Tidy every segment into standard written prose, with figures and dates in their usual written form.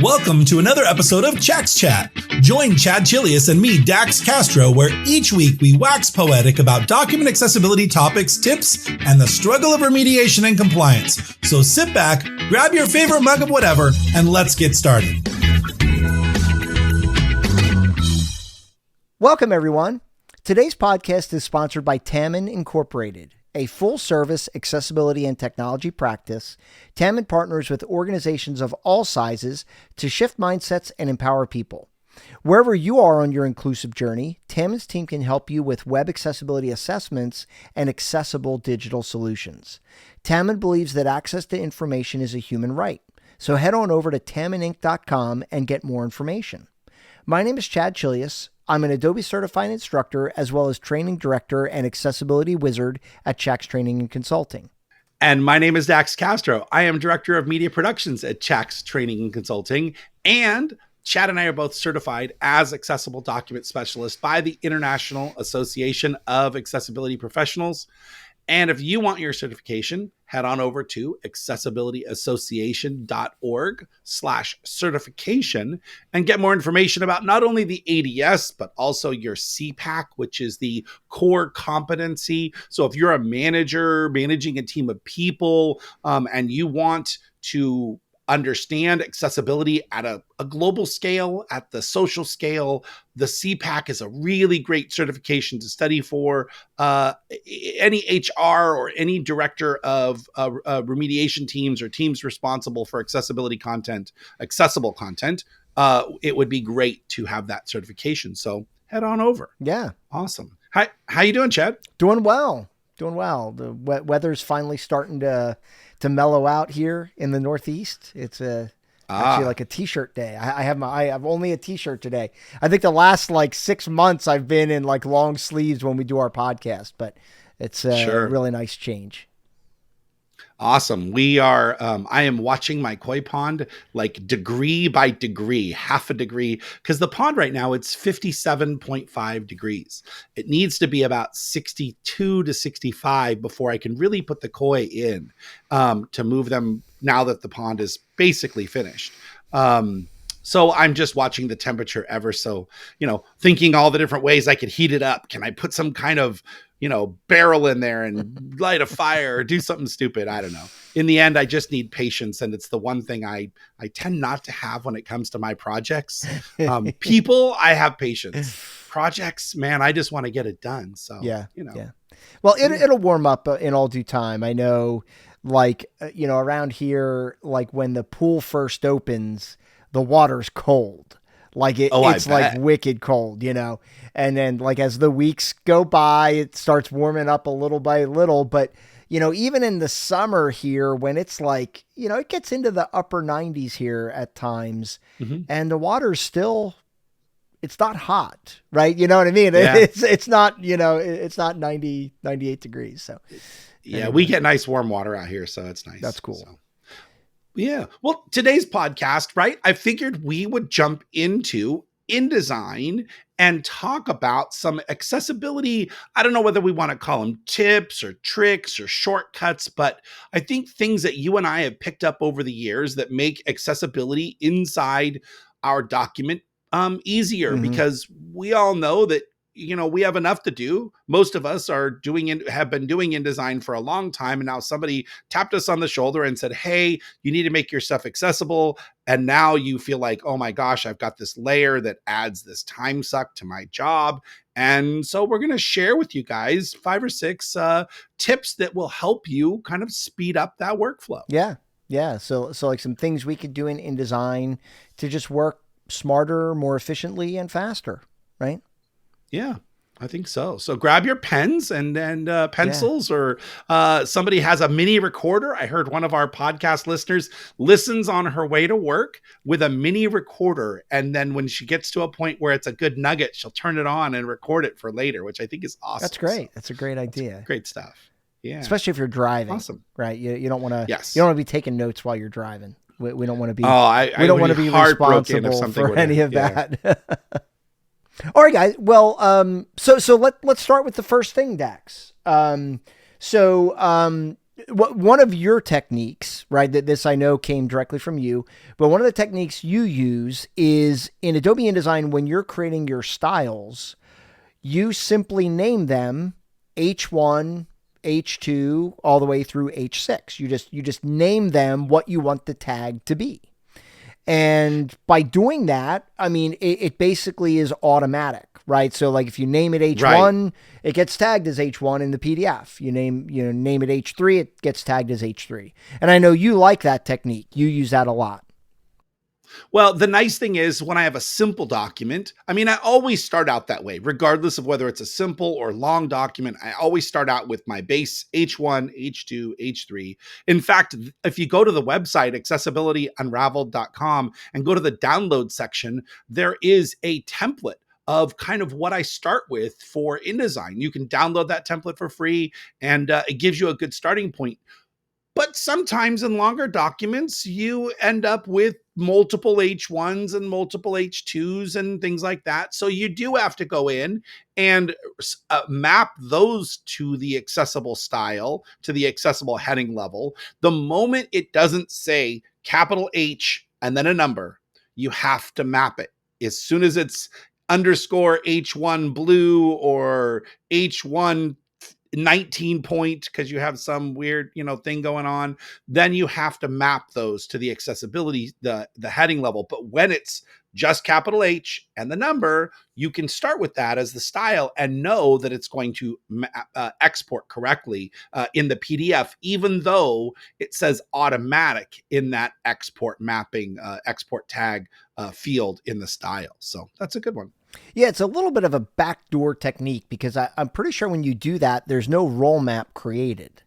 Welcome to another episode of Chax Chat. Join Chad Chelius and me, Dax Castro, where each week we wax poetic about document accessibility topics, tips, and the struggle of remediation and compliance. So sit back, grab your favorite mug of whatever, and let's get started. Welcome, everyone. Today's podcast is sponsored by Tamin Incorporated, a full-service accessibility and technology practice. Tamin partners with organizations of all sizes to shift mindsets and empower people. Wherever you are on your inclusive journey, Tamin's team can help you with web accessibility assessments and accessible digital solutions. Tamin believes that access to information is a human right, so head on over to tamininc.com and get more information. My name is Chad Chelius. I'm an Adobe certified instructor as well as training director and accessibility wizard at Chax Training and Consulting. And my name is Dax Castro. I am director of media productions at Chax Training and Consulting. And Chad and I are both certified as accessible document specialists by the International Association of Accessibility Professionals. And if you want your certification, head on over to accessibilityassociation.org/certification and get more information about not only the ADS, but also your CPAC, which is the core competency. So if you're a manager managing a team of people and you want to understand accessibility at a global scale, at the social scale, the CPAC is a really great certification to study for. Any HR or any director of remediation teams or teams responsible for accessible content, it would be great to have that certification. So head on over. Yeah. Awesome. Hi, how you doing, Chad? Doing well. The weather's finally starting to mellow out here in the Northeast. It's actually like a t-shirt day. I have only a t-shirt today. I think the last 6 months I've been in long sleeves when we do our podcast, but it's a really nice change. Awesome. We are, I am watching my koi pond degree by degree, half a degree, because the pond right now, it's 57.5 degrees. It needs to be about 62 to 65 before I can really put the koi in to move them now that the pond is basically finished. So I'm just watching the temperature ever so, thinking all the different ways I could heat it up. Can I put some kind of barrel in there and light a fire or do something stupid? I don't know. In the end, I just need patience. And it's the one thing I tend not to have when it comes to my projects. People, I have patience. Projects, man, I just want to get it done. So, yeah. Well, it'll warm up in all due time. I know, around here, when the pool first opens, the water's cold. It's wicked cold, and then as the weeks go by, it starts warming up a little by little. But, even in the summer here, when it's it gets into the upper 90s here at times, and the water's still, it's not hot, right? You know what I mean? Yeah. It's not, it's not 90, 98 degrees. So yeah, anyway. We get nice warm water out here. So it's nice. That's cool. So. Yeah. Well, today's podcast, right? I figured we would jump into InDesign and talk about some accessibility. I don't know whether we want to call them tips or tricks or shortcuts, but I think things that you and I have picked up over the years that make accessibility inside our document easier, because we all know that we have enough to do. Most of us have been doing InDesign for a long time. And now somebody tapped us on the shoulder and said, hey, you need to make your stuff accessible. And now you feel like, oh my gosh, I've got this layer that adds this time suck to my job. And so we're going to share with you guys 5 or 6 tips that will help you kind of speed up that workflow. Yeah. Yeah. So some things we could do in InDesign to just work smarter, more efficiently, and faster, right? Yeah, I think so. So grab your pens and pencils, or somebody has a mini recorder. I heard one of our podcast listeners listens on her way to work with a mini recorder. And then when she gets to a point where it's a good nugget, she'll turn it on and record it for later, which I think is awesome. That's great. So, that's a great idea. Great stuff. Yeah. Especially if you're driving. Awesome. Right. You don't want to, yes. You don't want to be taking notes while you're driving. We don't want to be, we don't want to be responsible for any of that. All right, guys. Well, so let's start with the first thing, Dax. one of your techniques, right, that this I know came directly from you, but one of the techniques you use is in Adobe InDesign when you're creating your styles, you simply name them H1, H2, all the way through H6. You just name them what you want the tag to be. And by doing that, I mean, it basically is automatic, right? So like if you name it H1, right, it gets tagged as H1 in the PDF. You name it H3, it gets tagged as H3. And I know you like that technique. You use that a lot. Well, the nice thing is when I have a simple document, I mean, I always start out that way, regardless of whether it's a simple or long document. I always start out with my base H1, H2, H3. In fact, if you go to the website, accessibilityunraveled.com, and go to the download section, there is a template of kind of what I start with for InDesign. You can download that template for free, and it gives you a good starting point. But sometimes in longer documents, you end up with multiple H1s and multiple H2s and things like that. So you do have to go in and map those to the accessible style, to the accessible heading level. The moment it doesn't say capital H and then a number, you have to map it. As soon as it's underscore H1 blue or H1 19 point because you have some weird thing going on, then you have to map those to the accessibility, the heading level. But when it's just capital H and the number, you can start with that as the style and know that it's going to export correctly in the PDF, even though it says automatic in that export mapping, export tag field in the style. So that's a good one. Yeah, it's a little bit of a backdoor technique because I'm pretty sure when you do that, there's no role map created.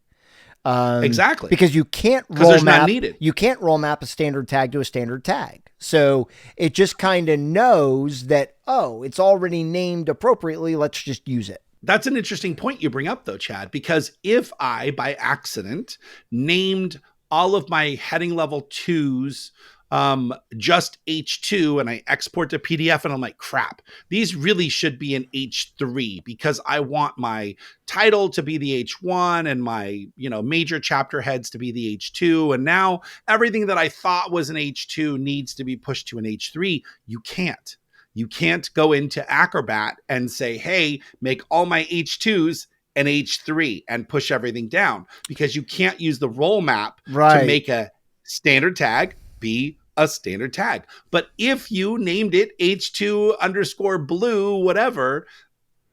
Exactly. Because you can't role map. You can't role map a standard tag to a standard tag. So it just kind of knows that, oh, it's already named appropriately. Let's just use it. That's an interesting point you bring up, though, Chad, because if I, by accident, named all of my heading level 2s just H2 and I export to PDF and I'm like, crap, these really should be in H3 because I want my title to be the H1 and my, major chapter heads to be the H2. And now everything that I thought was an H2 needs to be pushed to an H3. You can't go into Acrobat and say, hey, make all my H2s an H3 and push everything down because you can't use the role map to make a standard tag be a standard tag. But if you named it H2 underscore blue, whatever,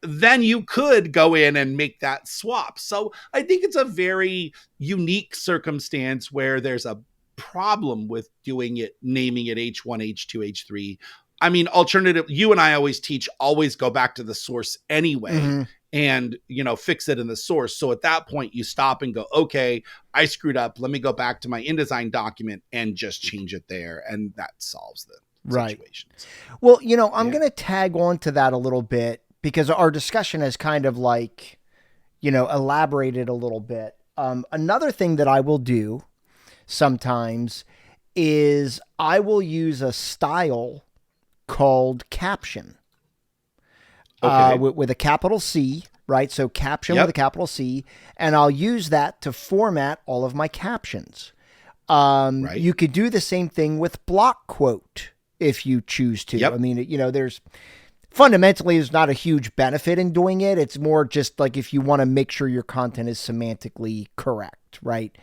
then you could go in and make that swap. So I think it's a very unique circumstance where there's a problem with naming it H1, H2, H3. I mean, alternative, you and I always teach, always go back to the source anyway. And, fix it in the source. So at that point you stop and go, okay, I screwed up. Let me go back to my InDesign document and just change it there. And that solves the situation. Well, I'm going to tag on to that a little bit because our discussion has kind of elaborated a little bit. Another thing that I will do sometimes is I will use a style called caption. With a capital C, right? So caption with a capital C, and I'll use that to format all of my captions. You could do the same thing with block quote if you choose to. I mean, there's not a huge benefit in doing it. It's more just like if you want to make sure your content is semantically correct, right?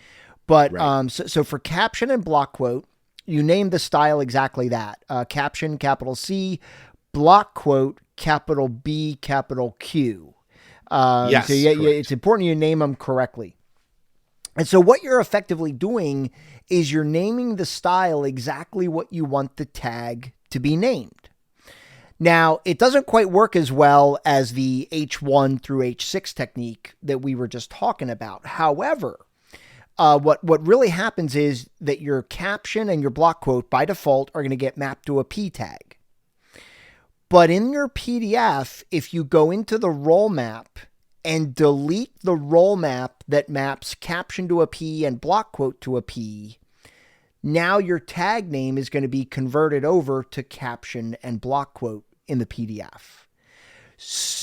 But so for caption and block quote, you name the style exactly that. Caption, capital C, block quote, capital B, capital Q. Yes, so it's important you name them correctly. And so what you're effectively doing is you're naming the style exactly what you want the tag to be named. Now, it doesn't quite work as well as the H1 through H6 technique that we were just talking about. However, what really happens is that your caption and your block quote by default are going to get mapped to a P tag. But in your PDF, if you go into the role map and delete the role map that maps caption to a P and block quote to a P, now your tag name is going to be converted over to caption and block quote in the PDF.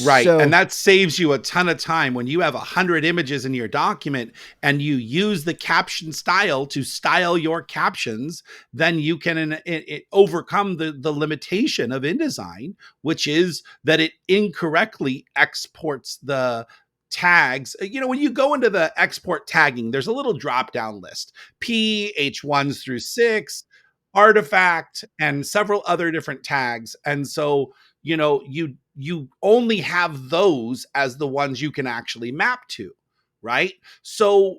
Right. So, And that saves you a ton of time when you have 100 images in your document and you use the caption style to style your captions, then you can overcome the limitation of InDesign, which is that it incorrectly exports the tags. When you go into the export tagging, there's a little drop down list, H1s through 6, artifact, and several other different tags. And so, you only have those as the ones you can actually map to, right? So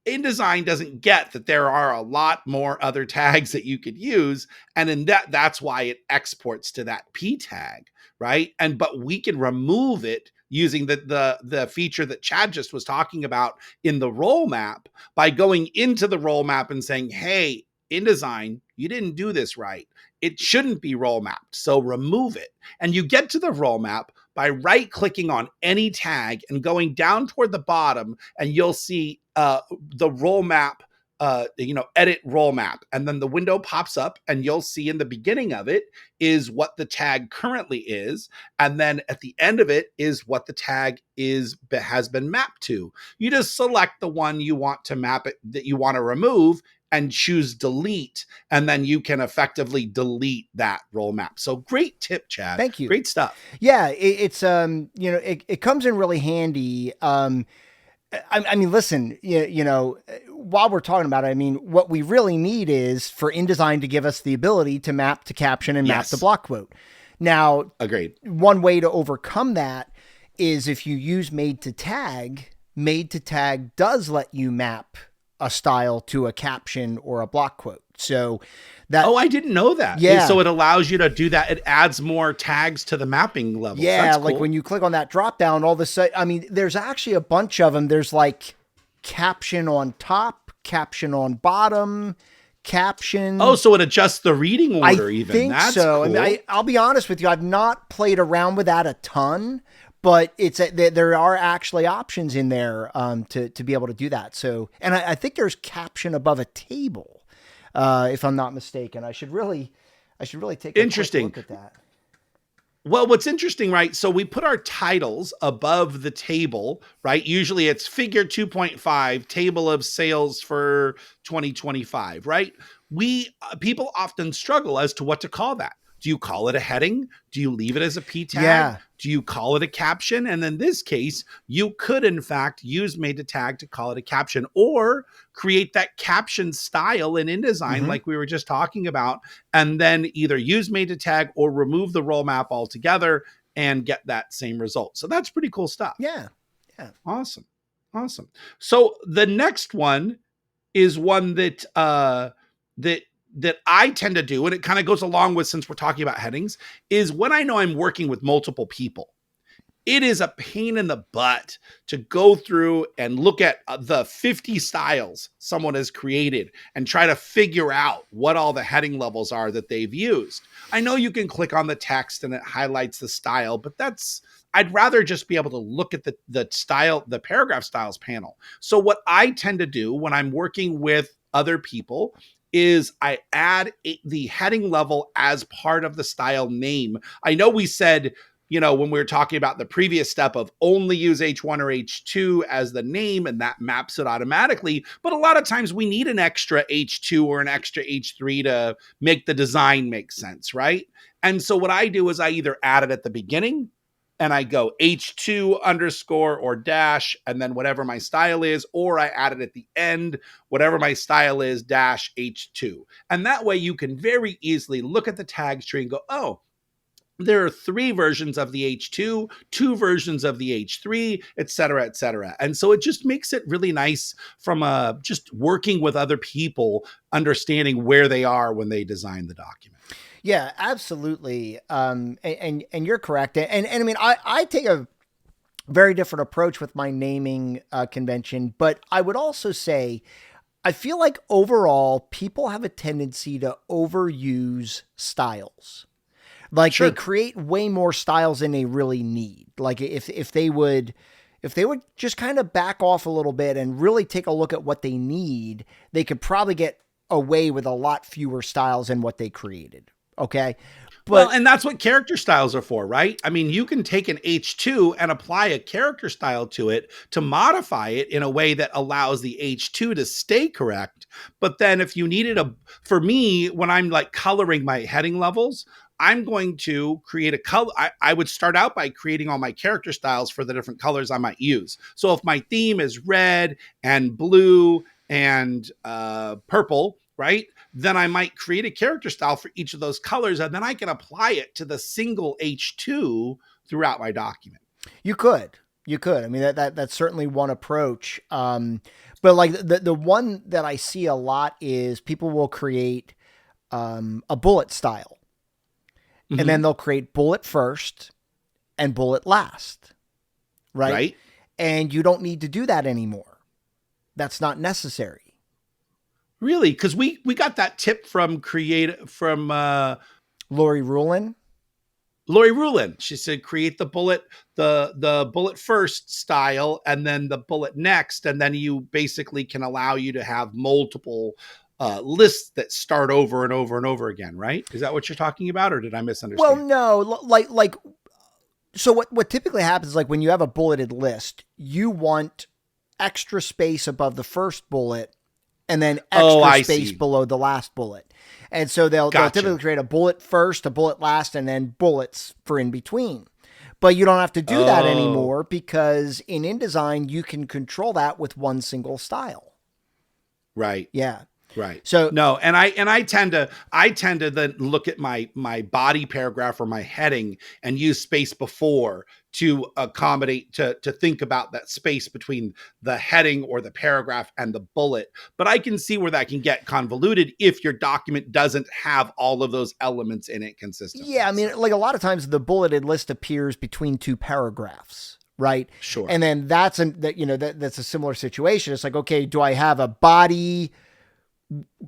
InDesign doesn't get that there are a lot more other tags that you could use, and that's why it exports to that P tag, right? But we can remove it using the feature that Chad just was talking about in the role map by going into the role map and saying, hey, InDesign, you didn't do this right. It shouldn't be role mapped, so remove it. And you get to the role map by right-clicking on any tag and going down toward the bottom, and you'll see the role map, edit role map. And then the window pops up, and you'll see in the beginning of it is what the tag currently is. And then at the end of it is what the tag has been mapped to. You just select the one you want to map it, that you want to remove, and choose delete, and then you can effectively delete that role map. So great tip, Chad. thank you. Great stuff. Yeah, it's it comes in really handy. I mean, listen, while we're talking about it, I mean, what we really need is for InDesign to give us the ability to map to caption and map to block quote. Now, agreed. One way to overcome that is if you use MadeToTag. MadeToTag does let you map a style to a caption or a block quote. So that, I didn't know that. Yeah. So it allows you to do that. It adds more tags to the mapping level. Yeah. That's cool. Like when you click on that drop down, all of a sudden, I mean, there's actually a bunch of them. There's like caption on top, caption on bottom, caption. Oh, so it adjusts the reading order I think That's so. cool. I mean, I'll be honest with you. I've not played around with that a ton, but there are actually options in there to be able to do that. So, and I think there's caption above a table, if I'm not mistaken. I should really take a quick look at that. Well, what's interesting, right? So we put our titles above the table, right? Usually it's figure 2.5, table of sales for 2025, right? People often struggle as to what to call that. Do you call it a heading? Do you leave it as a P tag? Yeah. Do you call it a caption? And in this case, you could, in fact, use MadeToTag to call it a caption or create that caption style in InDesign, like we were just talking about, and then either use MadeToTag or remove the role map altogether and get that same result. So that's pretty cool stuff. Yeah. Yeah. Awesome. So the next one is one that I tend to do, and it kind of goes along with, since we're talking about headings, is when I know I'm working with multiple people. It is a pain in the butt to go through and look at the 50 styles someone has created and try to figure out what all the heading levels are that they've used. I know you can click on the text and it highlights the style, but I'd rather just be able to look at the style, the paragraph styles panel. So what I tend to do when I'm working with other people is I add the heading level as part of the style name. I know we said, when we were talking about the previous step of only use H1 or H2 as the name, and that maps it automatically. But a lot of times we need an extra H2 or an extra H3 to make the design make sense, right? And so what I do is I either add it at the beginning and I go H2 underscore or dash, and then whatever my style is, or I add it at the end, whatever my style is, dash H2. And that way you can very easily look at the tag tree and go, oh, there are 3 versions of the H2, 2 versions of the H3, et cetera, et cetera. And so it just makes it really nice from just working with other people, understanding where they are when they design the document. Yeah, absolutely. And you're correct. And I mean, I take a very different approach with my naming convention, but I would also say, I feel like overall people have a tendency to overuse styles. Like They create way more styles than they really need. Like if they would just kind of back off a little bit and really take a look at what they need, they could probably get away with a lot fewer styles than what they created. Okay. Well, and that's what character styles are for, right? I mean, you can take an H2 and apply a character style to it to modify it in a way that allows the H2 to stay correct. But then if you needed for me, when I'm like coloring my heading levels, I'm going to create a color. I would start out by creating all my character styles for the different colors I might use. So if my theme is red and blue and purple, right? Then I might create a character style for each of those colors, and then I can apply it to the single H2 throughout my document. You could. I mean, that's certainly one approach. But like the one that I see a lot is people will create a bullet style. Mm-hmm. And then they'll create bullet first and bullet last. Right? And you don't need to do that anymore. That's not necessary. Really? Because we got that tip from Lori Rulin. She said create the bullet first style and then the bullet next, and then you basically can allow you to have multiple lists that start over and over and over again, right? Is that what you're talking about, or did I misunderstand? Well, no, so what typically happens is like when you have a bulleted list, you want extra space above the first bullet and then extra space below the last bullet. And so they'll typically create a bullet first, a bullet last, and then bullets for in between. But you don't have to do that anymore because in InDesign, you can control that with one single style. Right. Yeah. Right. So no, and I tend to then look at my body paragraph or my heading and use space before to accommodate to think about that space between the heading or the paragraph and the bullet. But I can see where that can get convoluted if your document doesn't have all of those elements in it consistently. Yeah, I mean, like a lot of times the bulleted list appears between two paragraphs. Right. Sure. And then that's a similar situation. It's like, okay, do I have a body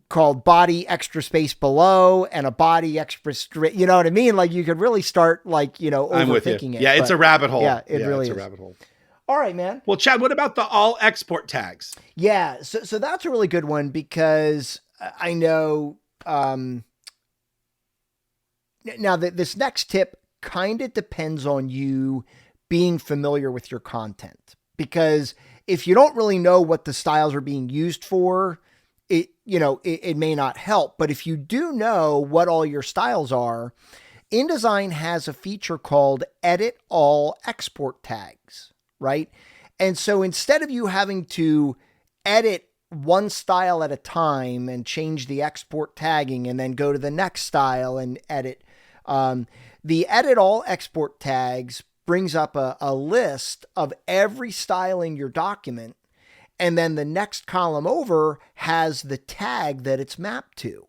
called body extra space below and a body extra straight, you know what I mean? Like you could really start overthinking it. Yeah, it's a rabbit hole. Yeah, it really is. A rabbit hole. All right, man. Well, Chad, what about the all export tags? Yeah, so that's a really good one because I know now that this next tip kind of depends on you being familiar with your content, because if you don't really know what the styles are being used for, it may not help. But if you do know what all your styles are, InDesign has a feature called Edit All Export Tags, right? And so instead of you having to edit one style at a time and change the export tagging and then go to the next style and edit, the Edit All Export Tags brings up a list of every style in your document. And then the next column over has the tag that it's mapped to.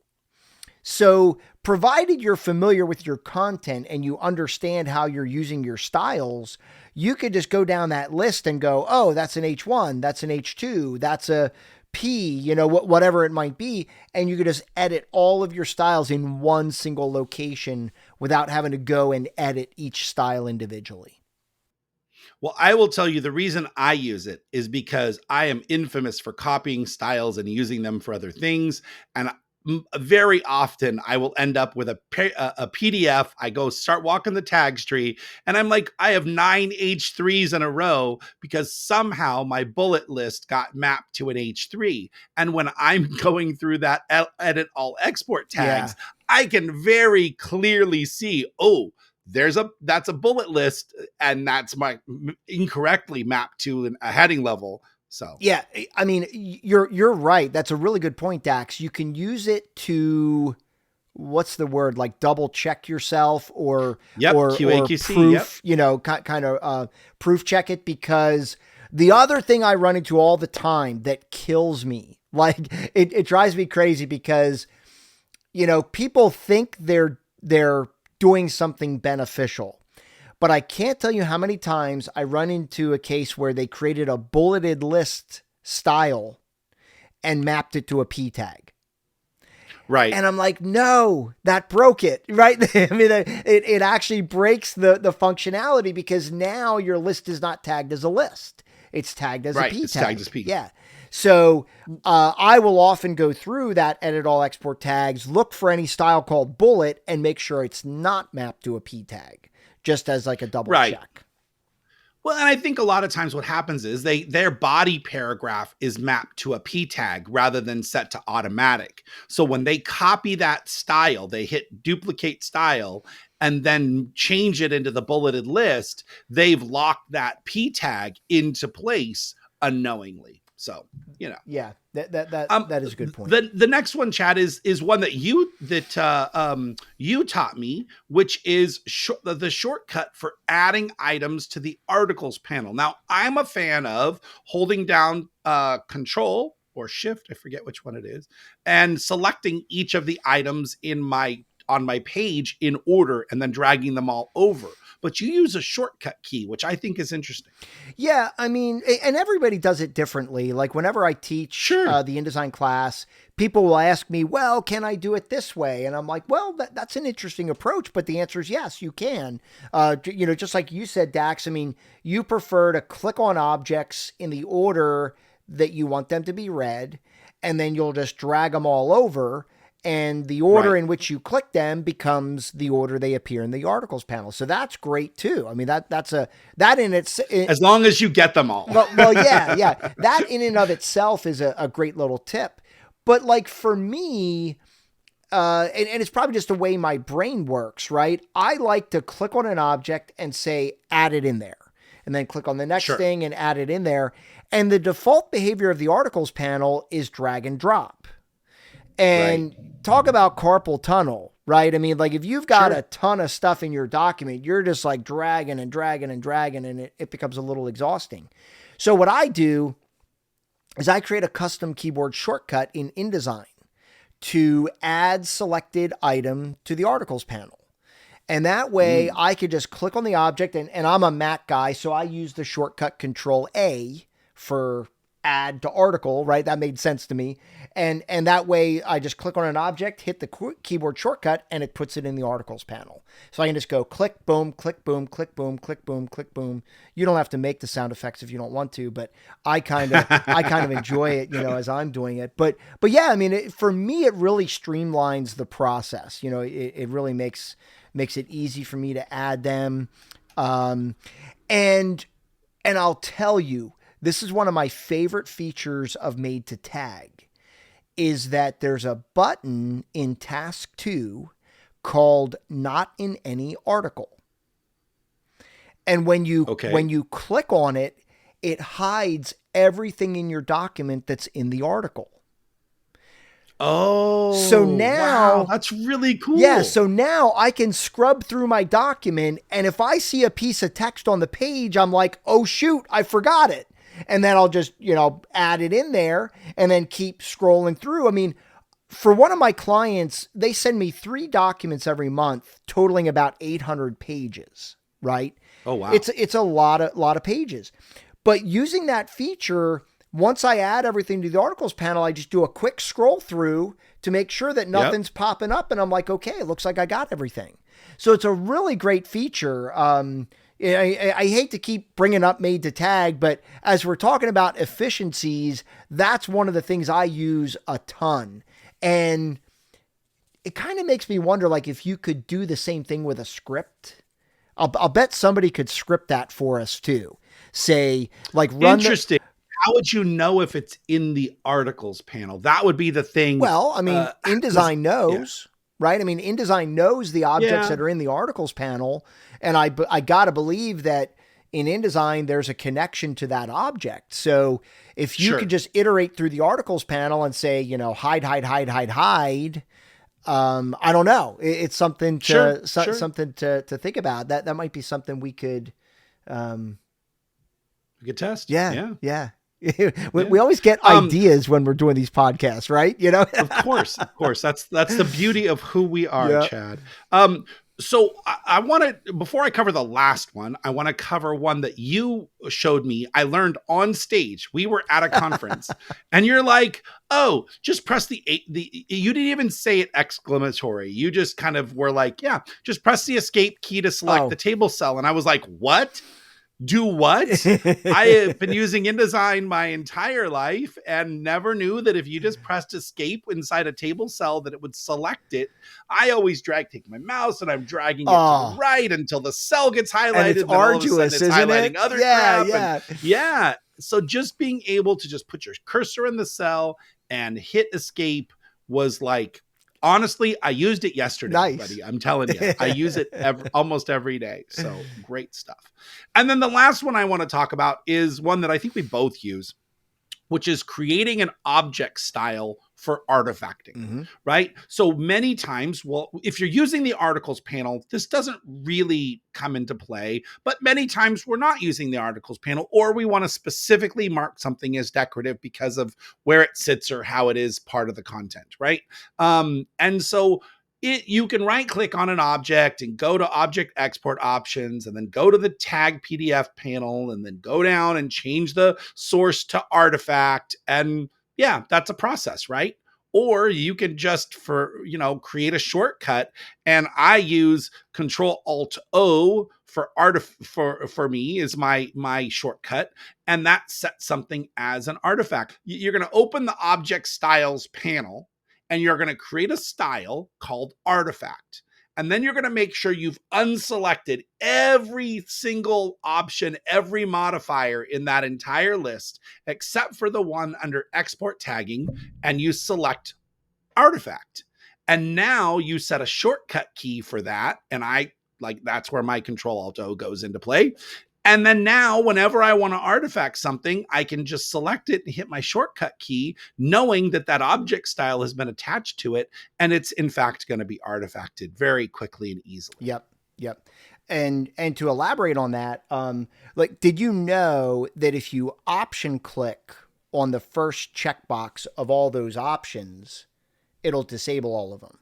So provided you're familiar with your content and you understand how you're using your styles, you could just go down that list and go, oh, that's an H1, that's an H2, that's a P, whatever it might be. And you could just edit all of your styles in one single location without having to go and edit each style individually. Well, I will tell you the reason I use it is because I am infamous for copying styles and using them for other things. And very often I will end up with a PDF. I go start walking the tags tree and I'm like, I have 9 H3s in a row because somehow my bullet list got mapped to an H3. And when I'm going through that edit all export tags, I can very clearly see, that's a bullet list and that's my incorrectly mapped to a heading level. So, yeah, I mean, you're right. That's a really good point, Dax. You can use it to, what's the word? Like double check yourself or QA/QC, proof, kind of proof check it, because the other thing I run into all the time that kills me, like it drives me crazy because, people think they're doing something beneficial. But I can't tell you how many times I run into a case where they created a bulleted list style and mapped it to a P tag. Right. And I'm like, no, that broke it, right? I mean, it actually breaks the functionality because now your list is not tagged as a list. It's tagged as a P tag. It's tagged as P. Yeah. So I will often go through that edit all export tags, look for any style called bullet, and make sure it's not mapped to a P tag, just as like a double check. Well, and I think a lot of times what happens is their body paragraph is mapped to a P tag rather than set to automatic. So when they copy that style, they hit duplicate style and then change it into the bulleted list, they've locked that P tag into place unknowingly. So, Yeah, that is a good point. The next one, Chad, is one that you taught me, which is the shortcut for adding items to the articles panel. Now, I'm a fan of holding down Control or Shift, I forget which one it is, and selecting each of the items on my page in order and then dragging them all over. But you use a shortcut key, which I think is interesting. Yeah, I mean, and everybody does it differently. Like whenever I teach the InDesign class, people will ask me, well, can I do it this way? And I'm like, well, that's an interesting approach. But the answer is yes, you can. Just like you said, Dax, I mean, you prefer to click on objects in the order that you want them to be read, and then you'll just drag them all over. And the order in which you click them becomes the order they appear in the articles panel. So that's great too. I mean, as long as you get them all. well, yeah. That in and of itself is a great little tip. But like for me, and it's probably just the way my brain works, right? I like to click on an object and say, add it in there. And then click on the next thing and add it in there. And the default behavior of the articles panel is drag and drop. And talk about carpal tunnel, right? I mean, like if you've got a ton of stuff in your document, you're just like dragging and dragging and dragging, and it becomes a little exhausting. So what I do is I create a custom keyboard shortcut in InDesign to add selected item to the articles panel. And that way I could just click on the object, and I'm a Mac guy, so I use the shortcut Control A for add to article, right? That made sense to me. And that way I just click on an object, hit the keyboard shortcut, and it puts it in the articles panel. So I can just go click, boom, click, boom, click, boom, click, boom, click, boom. You don't have to make the sound effects if you don't want to, but I kind of enjoy it, as I'm doing it. But yeah, I mean, for me, it really streamlines the process. It really makes it easy for me to add them. And I'll tell you, this is one of my favorite features of MadeToTag, is that there's a button in task 2 called Not in Any Article. And when you click on it, it hides everything in your document that's in the article. Oh, so now that's really cool. Yeah. So now I can scrub through my document, and if I see a piece of text on the page, I'm like, oh shoot, I forgot it. And then I'll just, add it in there and then keep scrolling through. I mean, for one of my clients, they send me 3 documents every month totaling about 800 pages, right? Oh, wow. It's a lot of pages. But using that feature, once I add everything to the articles panel, I just do a quick scroll through to make sure that nothing's popping up. And I'm like, okay, it looks like I got everything. So it's a really great feature. I hate to keep bringing up MadeToTag, but as we're talking about efficiencies, that's one of the things I use a ton. And it kind of makes me wonder, like, if you could do the same thing with a script. I'll bet somebody could script that for us too. Say, like, run. Interesting. How would you know if it's in the articles panel? That would be the thing. Well, I mean, InDesign knows. Yeah. Right? I mean, InDesign knows the objects that are in the articles panel, and I got to believe that in InDesign, there's a connection to that object. So if you could just iterate through the articles panel and say, hide, I don't know. It's something to something to think about. That might be something we could test. Yeah. We always get ideas when we're doing these podcasts, right? Of course. That's the beauty of who we are, Chad. So I want to, before I cover the last one, I want to cover one that you showed me. I learned on stage. We were at a conference and you're like, oh, just press the you didn't even say it exclamatory. You just kind of were like, just press the escape key to select the table cell. And I was like, what? Do what? I have been using InDesign my entire life and never knew that if you just pressed escape inside a table cell that it would select it. I always take my mouse and I'm dragging it to the right until the cell gets highlighted. And it's arduous, it's isn't highlighting it? other Yeah, crap. Yeah. So just being able to just put your cursor in the cell and hit escape was like, honestly, I used it yesterday, nice. buddy. I'm telling you, I use it almost every day. So great stuff. And then the last one I want to talk about is one that I think we both use, which is creating an object style for artifacting, right? So many times, well, if you're using the articles panel, this doesn't really come into play, but many times we're not using the articles panel, or we want to specifically mark something as decorative because of where it sits or how it is part of the content, right? And so you can right click on an object and go to object export options and then go to the tag PDF panel and then go down and change the source to artifact. And yeah, that's a process, right? Or you can just create a shortcut, and I use Control-Alt-O for me is my shortcut, and that sets something as an artifact. You're going to open the object styles panel, and you're going to create a style called artifact. And then you're going to make sure you've unselected every single option, every modifier in that entire list, except for the one under export tagging, and you select artifact. And now you set a shortcut key for that. And that's where my Control-Alt-O goes into play. And then now, whenever I want to artifact something, I can just select it and hit my shortcut key, knowing that that object style has been attached to it, and it's in fact going to be artifacted very quickly and easily. Yep. And to elaborate on that, did you know that if you option click on the first checkbox of all those options, it'll disable all of them?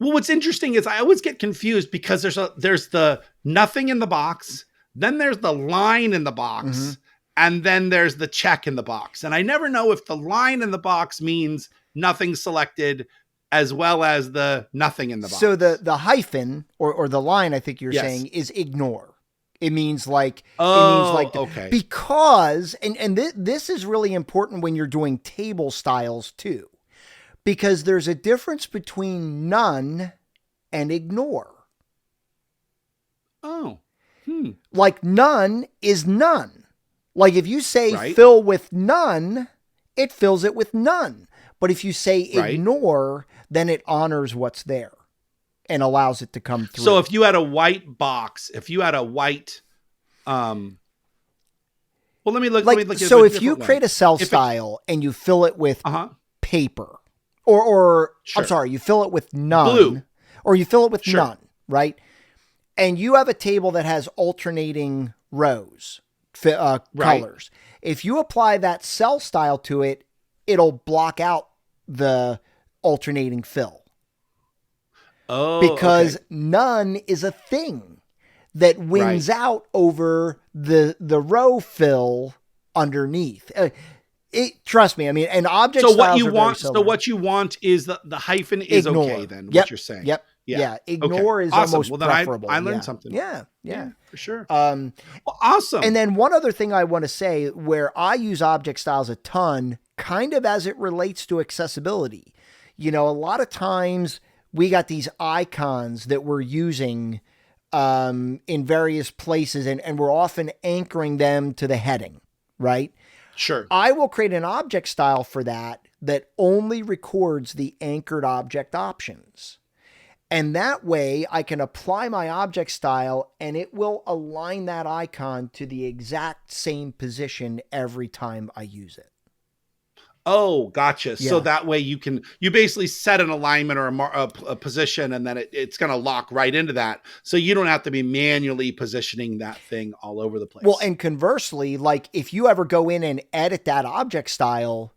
Well, what's interesting is I always get confused because there's the nothing in the box. Then there's the line in the box, and then there's the check in the box. And I never know if the line in the box means nothing selected as well as the nothing in the box. So the hyphen or the line, I think you're saying, is ignore. It means okay. Because, and this is really important when you're doing table styles too, because there's a difference between none and ignore. Oh. Like none is none. Like if you say fill with none, it fills it with none. But if you say ignore, then it honors what's there and allows it to come through. So if you had a white box, well, let me look. So if you create a cell style and you fill it with paper, or I'm sorry, you fill it with none, blue, or you fill it with none, right? And you have a table that has alternating rows, colors. If you apply that cell style to it, it'll block out the alternating fill. Oh, because none is a thing that wins out over the row fill underneath. Trust me. I mean, an object. So what you want is the hyphen is ignore. Okay. Then what you're saying. Yep. Yeah. Ignore is almost preferable. I learned something. Yeah. For sure. Well, awesome. And then one other thing I want to say where I use object styles a ton, kind of as it relates to accessibility. A lot of times we got these icons that we're using in various places, and we're often anchoring them to the heading, right? Sure. I will create an object style for that only records the anchored object options. And that way I can apply my object style and it will align that icon to the exact same position every time I use it. Oh, gotcha. Yeah. So that way you basically set an alignment or a position, and then it's going to lock right into that. So you don't have to be manually positioning that thing all over the place. Well, and conversely, like if you ever go in and edit that object style,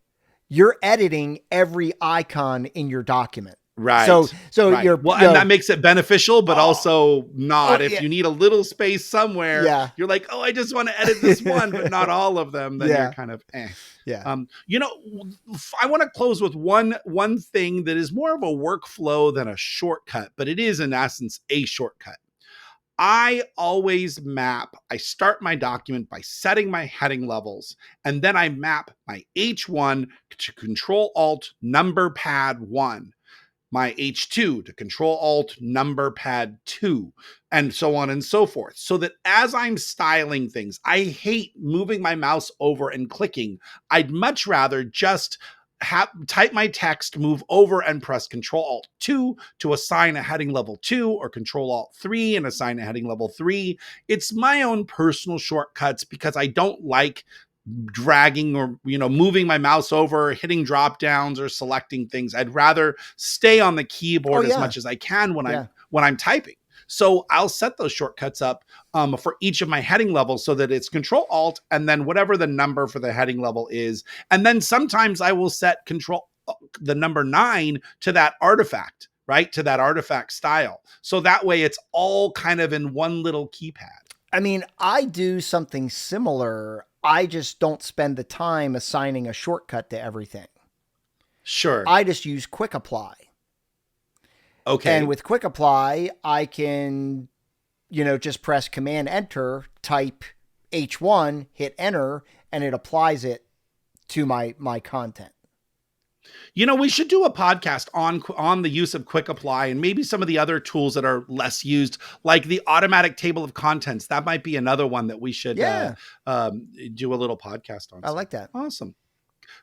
you're editing every icon in your document. Right. So right. And that makes it beneficial, but also not. If you need a little space somewhere, you're like, I just want to edit this one, but not all of them. Then you're kind of Yeah. I want to close with one thing that is more of a workflow than a shortcut, but it is in essence a shortcut. I always I start my document by setting my heading levels, and then I map my H1 to Control Alt number pad 1, my H2 to Control Alt number pad 2, and so on and so forth. So that as I'm styling things, I hate moving my mouse over and clicking. I'd much rather just type my text, move over and press Control Alt 2 to assign a heading level 2, or Control Alt 3 and assign a heading level 3. It's my own personal shortcuts because I don't like dragging or moving my mouse over, hitting drop downs or selecting things. I'd rather stay on the keyboard as much as I can when I'm typing. So I'll set those shortcuts up for each of my heading levels so that it's Control Alt and then whatever the number for the heading level is. And then sometimes I will set the number 9 to that artifact, right? To that artifact style. So that way it's all kind of in one little keypad. I mean, I do something similar. I just don't spend the time assigning a shortcut to everything. Sure. I just use Quick Apply. Okay. And with Quick Apply, I can, just press Command Enter, type H1, hit Enter, and it applies it to my content. We should do a podcast on the use of Quick Apply and maybe some of the other tools that are less used, like the automatic table of contents. That might be another one that we should do a little podcast on. I like that. Awesome.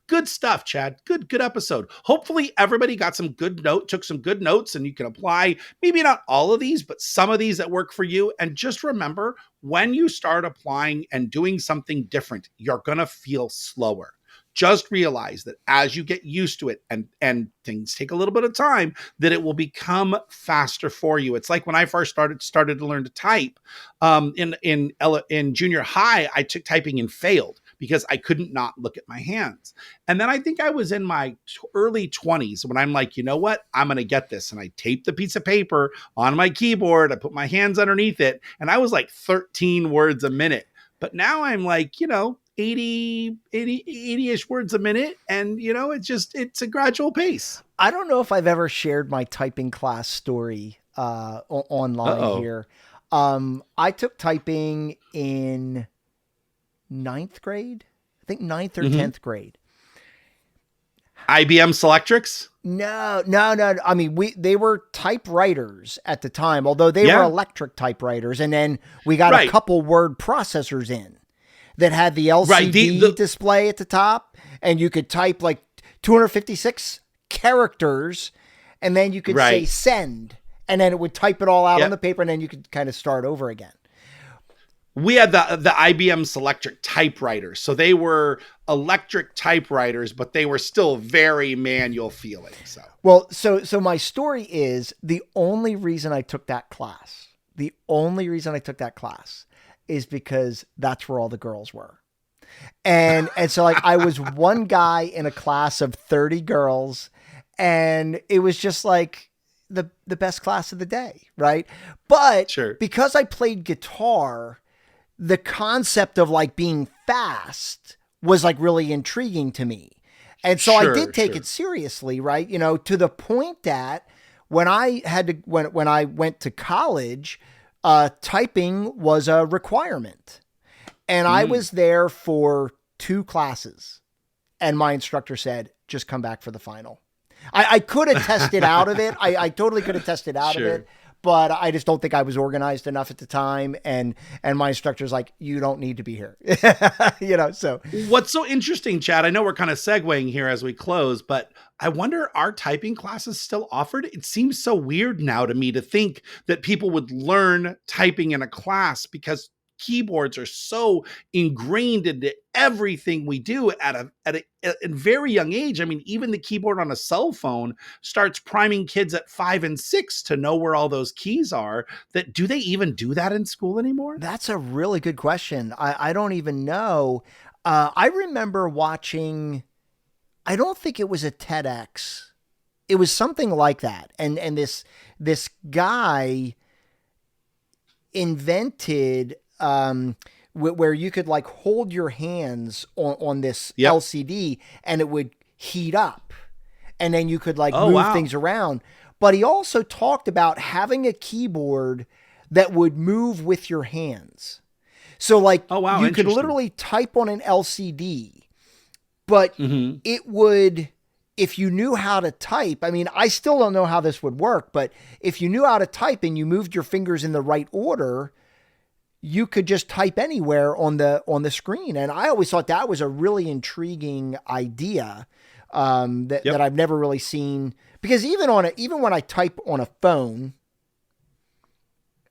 Good stuff, Chad. Good episode. Hopefully everybody got took some good notes, and you can apply maybe not all of these, but some of these that work for you. And just remember, when you start applying and doing something different, you're going to feel slower. Just realize that as you get used to it and things take a little bit of time, that it will become faster for you. It's like when I first started to learn to type in junior high, I took typing and failed because I couldn't not look at my hands. And then I think I was in my early 20s when I'm like, you know what? I'm going to get this. And I taped the piece of paper on my keyboard. I put my hands underneath it. And I was like 13 words a minute. But now I'm like, 80-ish words a minute. And, it's a gradual pace. I don't know if I've ever shared my typing class story online here. I took typing in 9th grade, I think 9th or 10th grade. IBM Selectrics? No. I mean, they were typewriters at the time, although they were electric typewriters. And then we got a couple word processors in that had the LCD display at the top, and you could type like 256 characters, and then you could say send, and then it would type it all out on the paper, and then you could kind of start over again. We had the IBM Selectric typewriters. So they were electric typewriters, but they were still very manual feeling. So my story is the only reason I took that class is because that's where all the girls were. And so like I was one guy in a class of 30 girls, and it was just like the best class of the day. Right. But because I played guitar, the concept of like being fast was like really intriguing to me. And so I did take it seriously, right? To the point that when I went to college, typing was a requirement. And I was there for 2 classes, and my instructor said, just come back for the final. I could have tested out of it. I totally could have tested out of it. But I just don't think I was organized enough at the time. And my instructor's like, you don't need to be here. So. What's so interesting, Chad, I know we're kind of segueing here as we close, but I wonder, are typing classes still offered? It seems so weird now to me to think that people would learn typing in a class, because keyboards are so ingrained into everything we do at a very young age. I mean, even the keyboard on a cell phone starts priming kids at 5 and 6 to know where all those keys are. Do they even do that in school anymore? That's a really good question. I don't even know. I remember watching, I don't think it was a TEDx. It was something like that. And this guy invented where you could like hold your hands on this LCD and it would heat up, and then you could like move things around. But he also talked about having a keyboard that would move with your hands. So like Oh, wow, you could interesting. literally type on an LCD, but Mhm. it would, if you knew how to type, I mean, I still don't know how this would work, but if you knew how to type and you moved your fingers in the right order, you could just type anywhere on the screen. And I always thought that was a really intriguing idea that I've never really seen, because even when I type on a phone,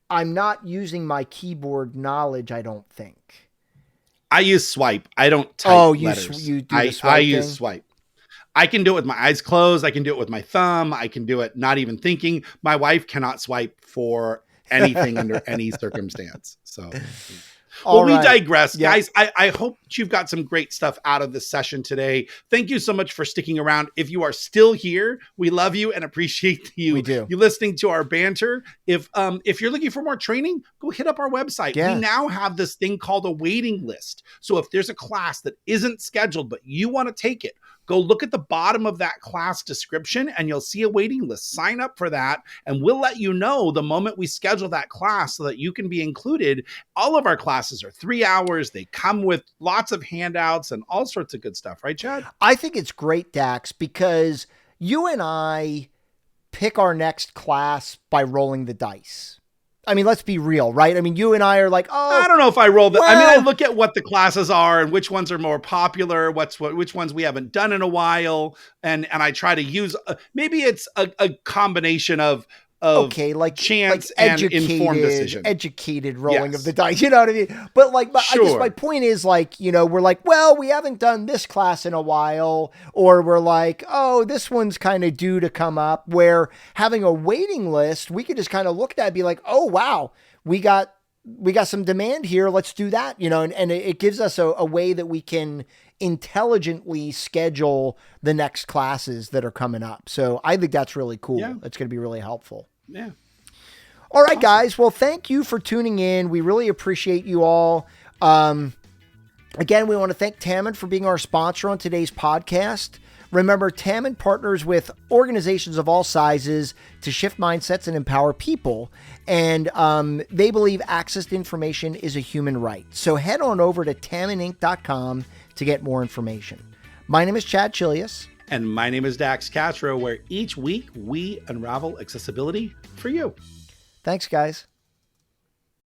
I'm not using my keyboard knowledge, I don't think. I use swipe. I don't type letters. You do the swipe I thing? use swipe. I can do it with my eyes closed. I can do it with my thumb. I can do it not even thinking. My wife cannot swipe for anything under any circumstance. So, well, we digress. Yeah. Guys, I hope you've got some great stuff out of this session today. Thank you so much for sticking around. If you are still here, we love you and appreciate you listening to our banter. If you're looking for more training, go hit up our website. Yeah. We now have this thing called a waiting list. So if there's a class that isn't scheduled, but you want to take it, go look at the bottom of that class description and you'll see a waiting list. Sign up for that and we'll let you know the moment we schedule that class so that you can be included. All of our classes are 3 hours. They come with lots of handouts and all sorts of good stuff. Right, Chad? I think it's great, Dax, because you and I pick our next class by rolling the dice. I mean, let's be real, right? I mean, you and I are like, oh, I don't know if I roll that. Well, I mean, I look at what the classes are and which ones are more popular, which ones we haven't done in a while, and I try to use. Maybe it's a combination of like chance like and informed decision, educated rolling of the dice. You know what I mean? But like, I guess my point is like, you know, we're like, well, we haven't done this class in a while, or we're like, oh, this one's kind of due to come up. Where having a waiting list, we could just kind of look at that and be like, oh wow, we got some demand here. Let's do that. You know, and it gives us a way that we can intelligently schedule the next classes that are coming up. So I think that's really cool. Yeah. It's going to be really helpful. Yeah. All right, guys. Well, thank you for tuning in. We really appreciate you all. Again, we want to thank Tammin for being our sponsor on today's podcast. Remember, Tammin partners with organizations of all sizes to shift mindsets and empower people. And they believe access to information is a human right. So head on over to tammininc.com to get more information. My name is Chad Chelius. And my name is Dax Castro, where each week we unravel accessibility for you. Thanks, guys.